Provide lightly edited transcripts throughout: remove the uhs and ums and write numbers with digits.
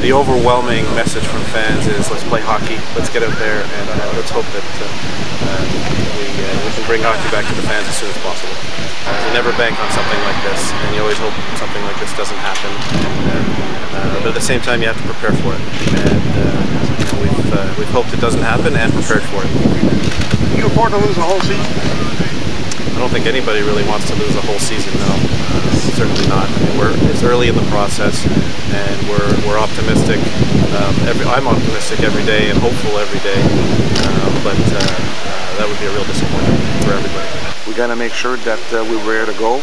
the overwhelming message from fans is let's play hockey, let's get out there, and let's hope that we can bring hockey back to the fans as soon as possible. You never bank on something like this, and you always hope something like this doesn't happen. But at the same time, you have to prepare for it. And we've hoped it doesn't happen and prepared for it. Can you afford to lose the whole season? I don't think anybody really wants to lose a whole season, no. Certainly not. I mean, it's early in the process, and we're optimistic. I'm optimistic every day and hopeful every day, but that would be a real disappointment for everybody. We got to make sure that we're ready to go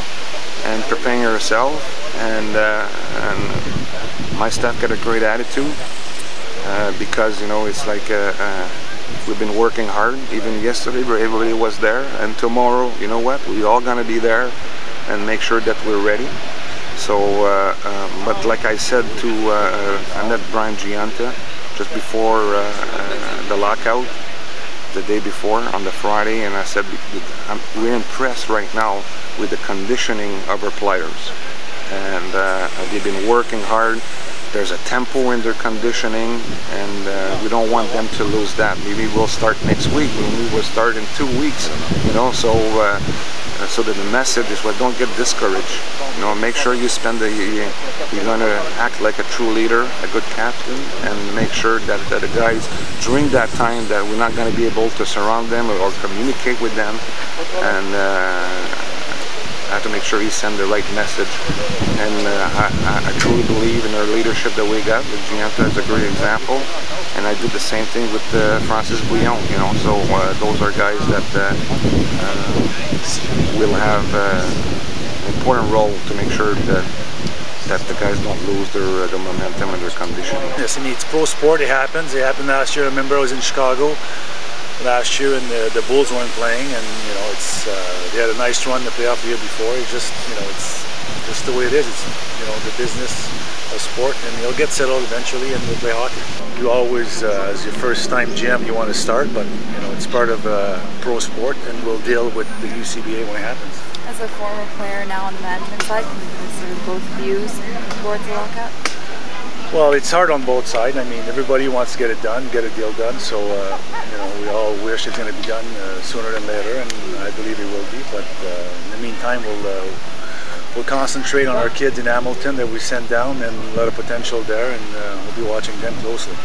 and preparing ourselves, and my staff got a great attitude because, you know, it's like we've been working hard. Even yesterday everybody was there, and tomorrow, you know what, we all gonna be there and make sure that we're ready. So but like I said to I met Brian Gianta just before the lockout, the day before on the Friday, and I said we're impressed right now with the conditioning of our players, and they've been working hard. There's a tempo in their conditioning, and we don't want them to lose that. Maybe we'll start next week, maybe we'll start in 2 weeks, you know, so that the message is, well, don't get discouraged, you know, make sure you spend you're going to act like a true leader, a good captain, and make sure that the guys during that time that we're not going to be able to surround them or communicate with them, and I have to make sure he send the right message. And I truly believe in our leadership that we got. With Gianta is a great example, and I did the same thing with Francis Bouillon, you know, so those are guys that will have an important role to make sure that the guys don't lose their momentum and their conditioning. Yes, I mean, it's pro sport, it happens. It happened last year. I remember I was in Chicago last year, and the Bulls weren't playing, and you know, it's they had a nice run the playoff the year before. It's just, you know, it's just the way it is. It's, you know, the business of sport, and you'll get settled eventually, and we'll play hockey. You always, as your first time GM, you want to start, but you know, it's part of pro sport, and we'll deal with the UCBA when it happens. As a former player now on the management side, can you consider both views towards the lockout? Well, it's hard on both sides. I mean, everybody wants to get it done, get a deal done. So, you know, we all wish it's going to be done sooner than later, and I believe it will be. But in the meantime, we'll concentrate on our kids in Hamilton that we sent down, and a lot of potential there, and we'll be watching them closely.